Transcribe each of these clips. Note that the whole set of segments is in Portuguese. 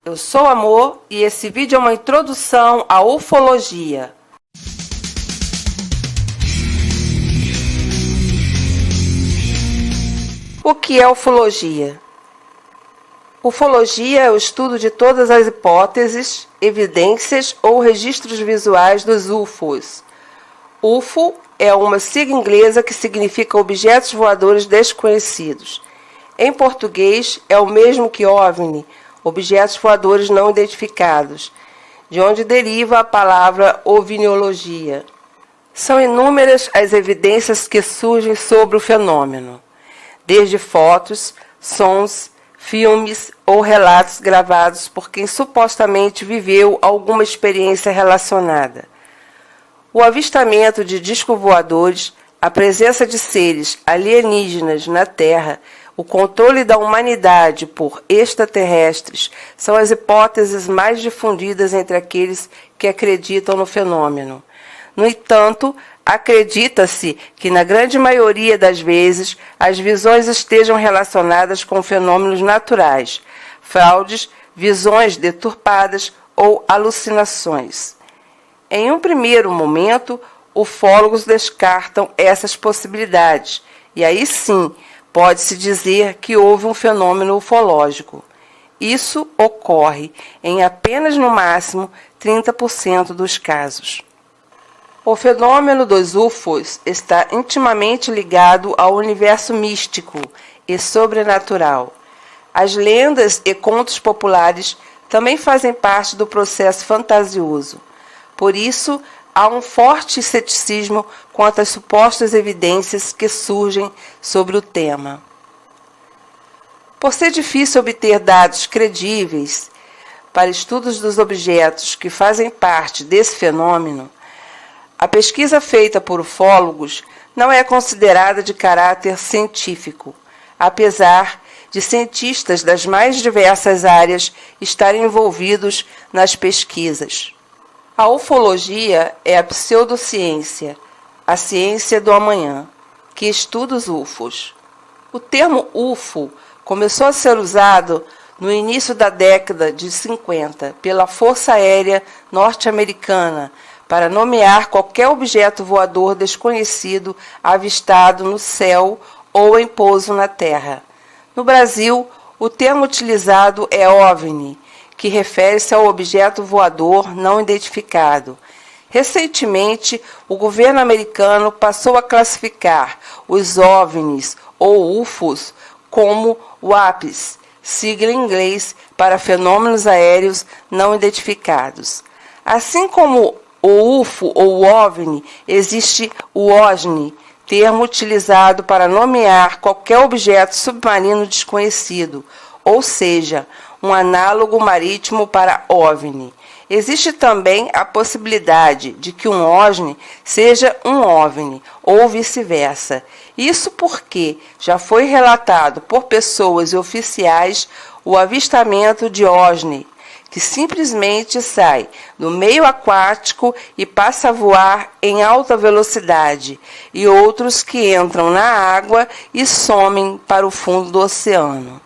Eu sou Amor e esse vídeo é uma introdução à ufologia. O que é ufologia? Ufologia é o estudo de todas as hipóteses, evidências ou registros visuais dos UFOs. UFO é uma sigla inglesa que significa objetos voadores desconhecidos. Em português, é o mesmo que OVNI, objetos voadores não identificados, de onde deriva a palavra ovniologia. São inúmeras as evidências que surgem sobre o fenômeno, desde fotos, sons, filmes ou relatos gravados por quem supostamente viveu alguma experiência relacionada. O avistamento de discos voadores, a presença de seres alienígenas na Terra, o controle da humanidade por extraterrestres são as hipóteses mais difundidas entre aqueles que acreditam no fenômeno. No entanto, acredita-se que, na grande maioria das vezes, as visões estejam relacionadas com fenômenos naturais, fraudes, visões deturpadas ou alucinações. Em um primeiro momento, ufólogos descartam essas possibilidades, e aí sim, pode-se dizer que houve um fenômeno ufológico. Isso ocorre em apenas, no máximo, 30% dos casos. O fenômeno dos UFOs está intimamente ligado ao universo místico e sobrenatural. As lendas e contos populares também fazem parte do processo fantasioso. Por isso, há um forte ceticismo quanto às supostas evidências que surgem sobre o tema. Por ser difícil obter dados credíveis para estudos dos objetos que fazem parte desse fenômeno, a pesquisa feita por ufólogos não é considerada de caráter científico, apesar de cientistas das mais diversas áreas estarem envolvidos nas pesquisas. A ufologia é a pseudociência, a ciência do amanhã, que estuda os UFOs. O termo UFO começou a ser usado no início da década de 50 pela Força Aérea Norte-Americana para nomear qualquer objeto voador desconhecido avistado no céu ou em pouso na Terra. No Brasil, o termo utilizado é OVNI, que refere-se ao objeto voador não identificado. Recentemente, o governo americano passou a classificar os OVNIs ou UFOs como WAPs, sigla em inglês para fenômenos aéreos não identificados. Assim como o UFO ou OVNI, existe o OSNI, termo utilizado para nomear qualquer objeto submarino desconhecido, ou seja, um análogo marítimo para OVNI. Existe também a possibilidade de que um OSNI seja um OVNI, ou vice-versa. Isso porque já foi relatado por pessoas e oficiais o avistamento de OSNI, que simplesmente sai do meio aquático e passa a voar em alta velocidade, e outros que entram na água e somem para o fundo do oceano.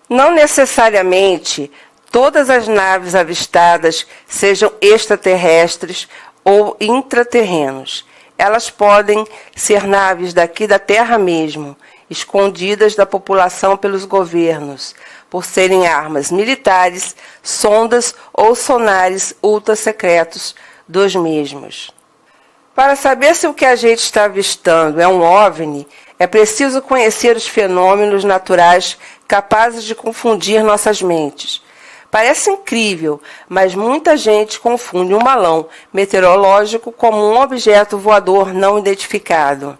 Não necessariamente todas as naves avistadas sejam extraterrestres ou intraterrenos. Elas podem ser naves daqui da Terra mesmo, escondidas da população pelos governos, por serem armas militares, sondas ou sonares ultra-secretos dos mesmos. Para saber se o que a gente está avistando é um OVNI, é preciso conhecer os fenômenos naturais capazes de confundir nossas mentes. Parece incrível, mas muita gente confunde um balão meteorológico como um objeto voador não identificado.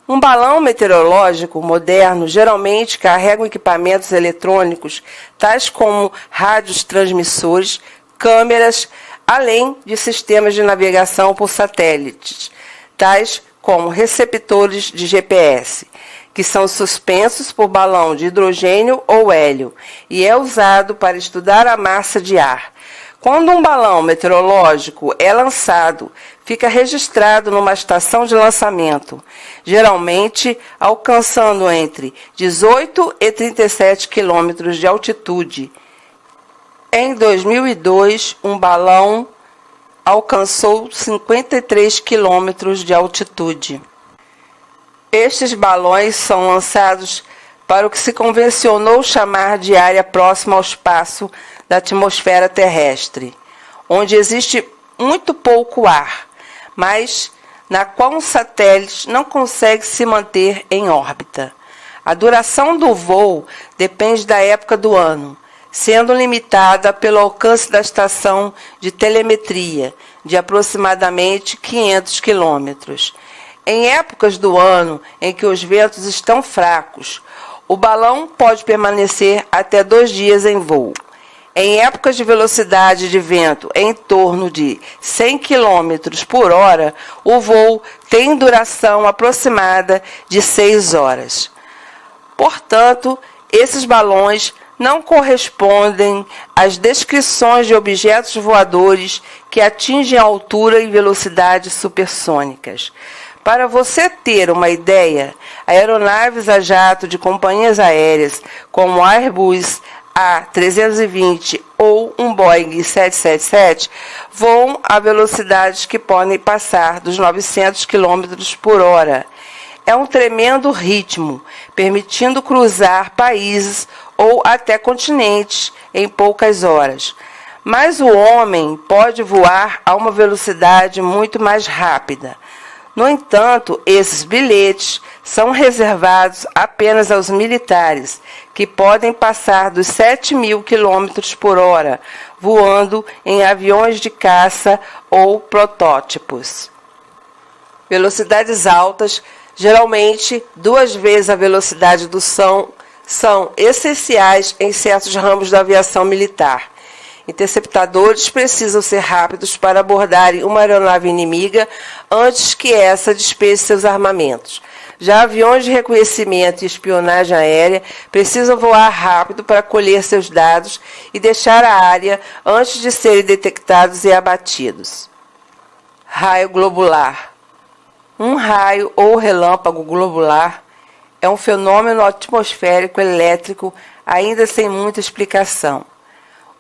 Um balão meteorológico moderno geralmente carrega equipamentos eletrônicos, tais como rádios transmissores, câmeras, além de sistemas de navegação por satélites, tais como receptores de GPS, que são suspensos por balão de hidrogênio ou hélio, e é usado para estudar a massa de ar. Quando um balão meteorológico é lançado, fica registrado numa estação de lançamento, geralmente alcançando entre 18 e 37 quilômetros de altitude. Em 2002, um balão alcançou 53 quilômetros de altitude. Estes balões são lançados para o que se convencionou chamar de área próxima ao espaço da atmosfera terrestre, onde existe muito pouco ar, mas na qual um satélite não consegue se manter em órbita. A duração do voo depende da época do ano, sendo limitada pelo alcance da estação de telemetria, de aproximadamente 500 quilômetros. Em épocas do ano em que os ventos estão fracos, o balão pode permanecer até 2 dias em voo. Em épocas de velocidade de vento em torno de 100 km por hora, o voo tem duração aproximada de 6 horas. Portanto, esses balões não correspondem às descrições de objetos voadores que atingem altura e velocidade supersônicas. Para você ter uma ideia, aeronaves a jato de companhias aéreas como Airbus A320 ou um Boeing 777 voam a velocidades que podem passar dos 900 km por hora. É um tremendo ritmo, permitindo cruzar países ou até continentes em poucas horas. Mas o homem pode voar a uma velocidade muito mais rápida. No entanto, esses bilhetes são reservados apenas aos militares, que podem passar dos 7.000 km por hora, voando em aviões de caça ou protótipos. Velocidades altas, geralmente 2 vezes a velocidade do som, são essenciais em certos ramos da aviação militar. Interceptadores precisam ser rápidos para abordarem uma aeronave inimiga antes que essa despeje seus armamentos. Já aviões de reconhecimento e espionagem aérea precisam voar rápido para colher seus dados e deixar a área antes de serem detectados e abatidos. Raio globular. Um raio ou relâmpago globular é um fenômeno atmosférico elétrico ainda sem muita explicação.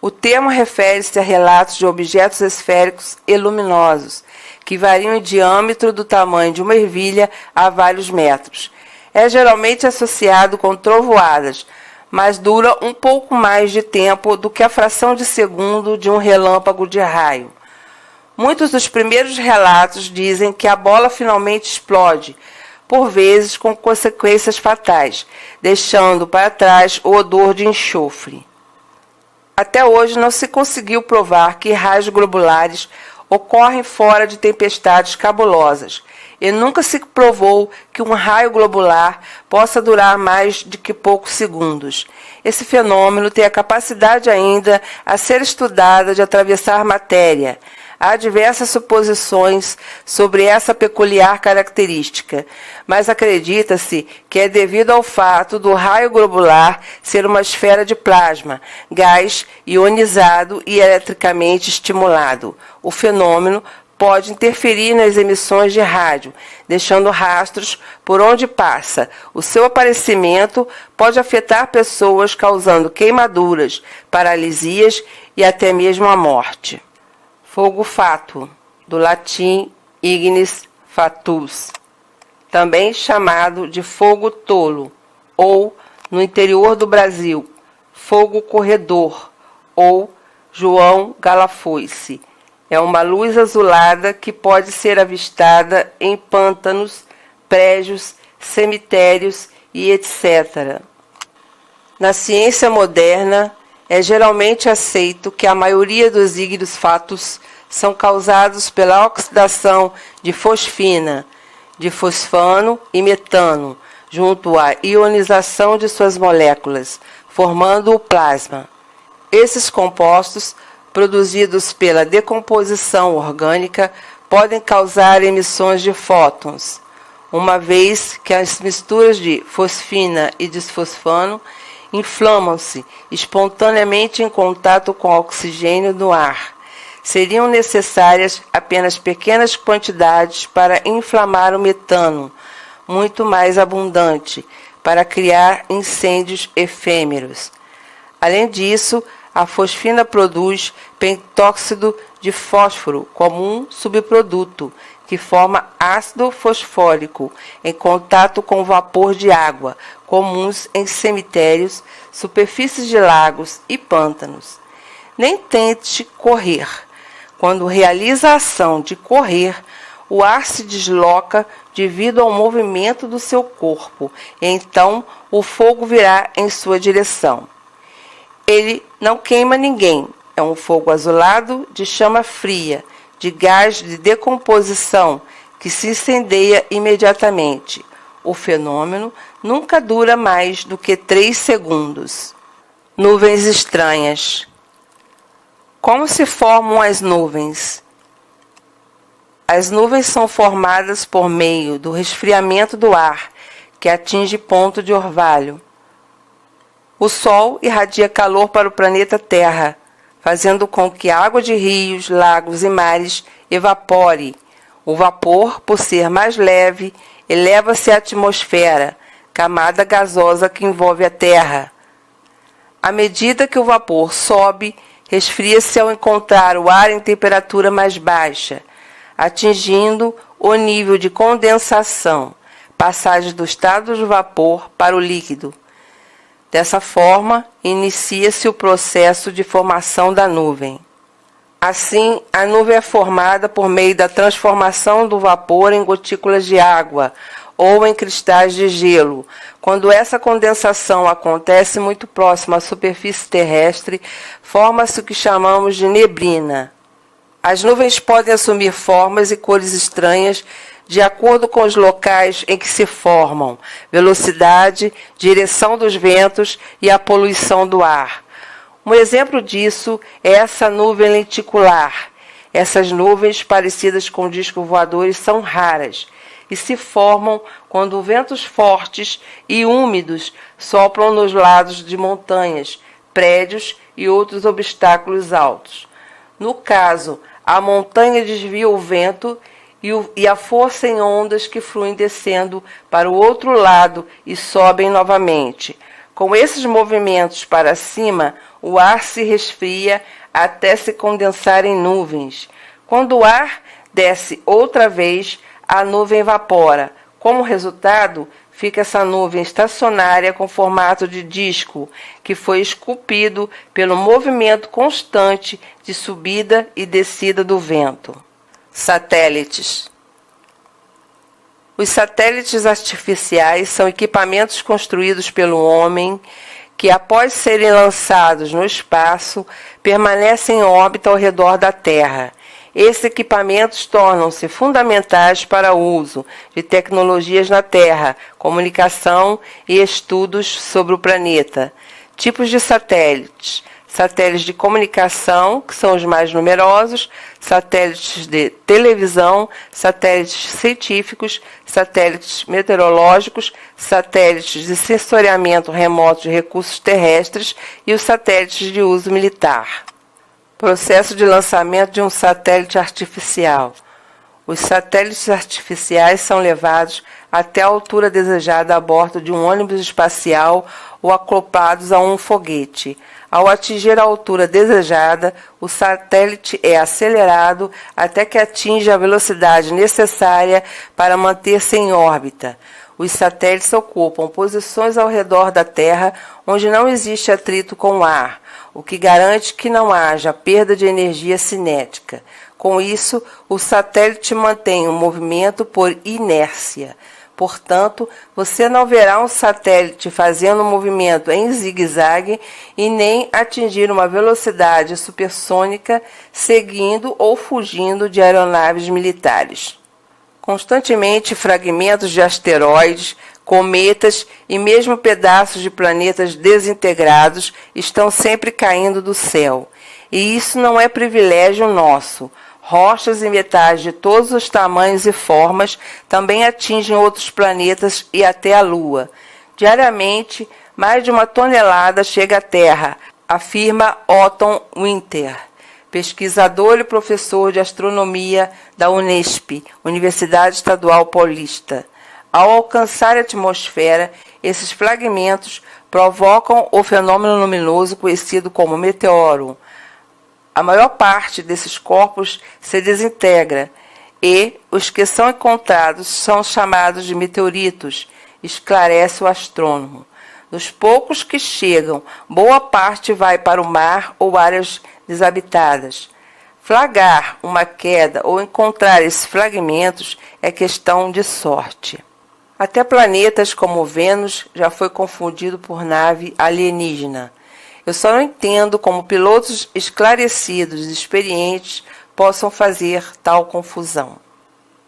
O termo refere-se a relatos de objetos esféricos e luminosos, que variam em diâmetro do tamanho de uma ervilha a vários metros. É geralmente associado com trovoadas, mas dura um pouco mais de tempo do que a fração de segundo de um relâmpago de raio. Muitos dos primeiros relatos dizem que a bola finalmente explode, por vezes com consequências fatais, deixando para trás o odor de enxofre. Até hoje não se conseguiu provar que raios globulares ocorrem fora de tempestades cabulosas, e nunca se provou que um raio globular possa durar mais de que poucos segundos. Esse fenômeno tem a capacidade ainda a ser estudada de atravessar matéria. Há diversas suposições sobre essa peculiar característica, mas acredita-se que é devido ao fato do raio globular ser uma esfera de plasma, gás ionizado e eletricamente estimulado. O fenômeno pode interferir nas emissões de rádio, deixando rastros por onde passa. O seu aparecimento pode afetar pessoas, causando queimaduras, paralisias e até mesmo a morte. Fogo fatuo, do latim ignis fatuus, também chamado de fogo tolo, ou, no interior do Brasil, fogo corredor, ou João Galafoice. É uma luz azulada que pode ser avistada em pântanos, prédios, cemitérios e etc. Na ciência moderna, é geralmente aceito que a maioria dos ignis fatuus são causados pela oxidação de fosfina, de fosfano e metano, junto à ionização de suas moléculas, formando o plasma. Esses compostos, produzidos pela decomposição orgânica, podem causar emissões de fótons, uma vez que as misturas de fosfina e desfosfano inflamam-se espontaneamente em contato com o oxigênio no ar. Seriam necessárias apenas pequenas quantidades para inflamar o metano, muito mais abundante, para criar incêndios efêmeros. Além disso, a fosfina produz pentóxido de fósforo como um subproduto, que forma ácido fosfórico em contato com vapor de água, comuns em cemitérios, superfícies de lagos e pântanos. Nem tente correr. Quando realiza a ação de correr, o ar se desloca devido ao movimento do seu corpo, e então o fogo virá em sua direção. Ele não queima ninguém, é um fogo azulado de chama fria, de gás de decomposição, que se incendeia imediatamente. O fenômeno nunca dura mais do que 3 segundos. Nuvens estranhas. Como se formam as nuvens? As nuvens são formadas por meio do resfriamento do ar, que atinge ponto de orvalho. O Sol irradia calor para o planeta Terra, fazendo com que a água de rios, lagos e mares evapore. O vapor, por ser mais leve, eleva-se à atmosfera, camada gasosa que envolve a Terra. À medida que o vapor sobe, resfria-se ao encontrar o ar em temperatura mais baixa, atingindo o nível de condensação, passagem do estado de vapor para o líquido. Dessa forma, inicia-se o processo de formação da nuvem. Assim, a nuvem é formada por meio da transformação do vapor em gotículas de água ou em cristais de gelo. Quando essa condensação acontece muito próxima à superfície terrestre, forma-se o que chamamos de neblina. As nuvens podem assumir formas e cores estranhas de acordo com os locais em que se formam, velocidade, direção dos ventos e a poluição do ar. Um exemplo disso é essa nuvem lenticular. Essas nuvens, parecidas com discos voadores, são raras e se formam quando ventos fortes e úmidos sopram nos lados de montanhas, prédios e outros obstáculos altos. No caso, a montanha desvia o vento e a força em ondas que fluem descendo para o outro lado e sobem novamente. Com esses movimentos para cima, o ar se resfria até se condensar em nuvens. Quando o ar desce outra vez, a nuvem evapora. Como resultado, fica essa nuvem estacionária com formato de disco, que foi esculpido pelo movimento constante de subida e descida do vento. Satélites. Os satélites artificiais são equipamentos construídos pelo homem que, após serem lançados no espaço, permanecem em órbita ao redor da Terra. Esses equipamentos tornam-se fundamentais para o uso de tecnologias na Terra, comunicação e estudos sobre o planeta. Tipos de satélites. Satélites de comunicação, que são os mais numerosos, satélites de televisão, satélites científicos, satélites meteorológicos, satélites de sensoriamento remoto de recursos terrestres e os satélites de uso militar. Processo de lançamento de um satélite artificial. Os satélites artificiais são levados até a altura desejada a bordo de um ônibus espacial ou acoplados a um foguete. Ao atingir a altura desejada, o satélite é acelerado até que atinja a velocidade necessária para manter-se em órbita. Os satélites ocupam posições ao redor da Terra onde não existe atrito com o ar, o que garante que não haja perda de energia cinética. Com isso, o satélite mantém o movimento por inércia. Portanto, você não verá um satélite fazendo um movimento em zigue-zague e nem atingir uma velocidade supersônica seguindo ou fugindo de aeronaves militares. Constantemente, fragmentos de asteroides, cometas e mesmo pedaços de planetas desintegrados estão sempre caindo do céu. E isso não é privilégio nosso. Rochas e metais de todos os tamanhos e formas também atingem outros planetas e até a Lua. Diariamente, mais de 1 tonelada chega à Terra, afirma Otton Winter, pesquisador e professor de astronomia da Unesp, Universidade Estadual Paulista. Ao alcançar a atmosfera, esses fragmentos provocam o fenômeno luminoso conhecido como meteoro. A maior parte desses corpos se desintegra e os que são encontrados são chamados de meteoritos, esclarece o astrônomo. Dos poucos que chegam, boa parte vai para o mar ou áreas desabitadas. Flagrar uma queda ou encontrar esses fragmentos é questão de sorte. Até planetas como Vênus já foi confundido por nave alienígena. Eu só não entendo como pilotos esclarecidos e experientes possam fazer tal confusão.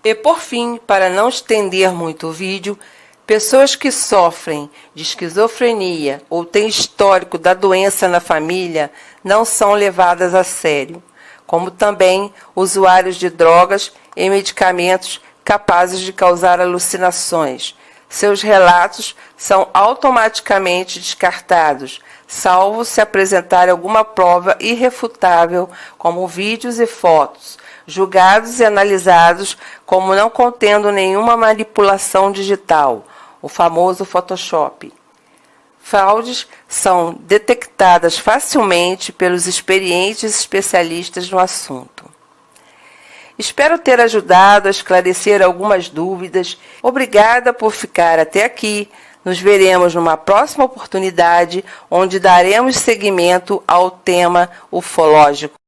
E por fim, para não estender muito o vídeo, pessoas que sofrem de esquizofrenia ou têm histórico da doença na família não são levadas a sério, como também usuários de drogas e medicamentos capazes de causar alucinações. Seus relatos são automaticamente descartados, salvo se apresentar alguma prova irrefutável, como vídeos e fotos, julgados e analisados como não contendo nenhuma manipulação digital, o famoso Photoshop. Fraudes são detectadas facilmente pelos experientes especialistas no assunto. Espero ter ajudado a esclarecer algumas dúvidas. Obrigada por ficar até aqui. Nos veremos numa próxima oportunidade, onde daremos seguimento ao tema ufológico.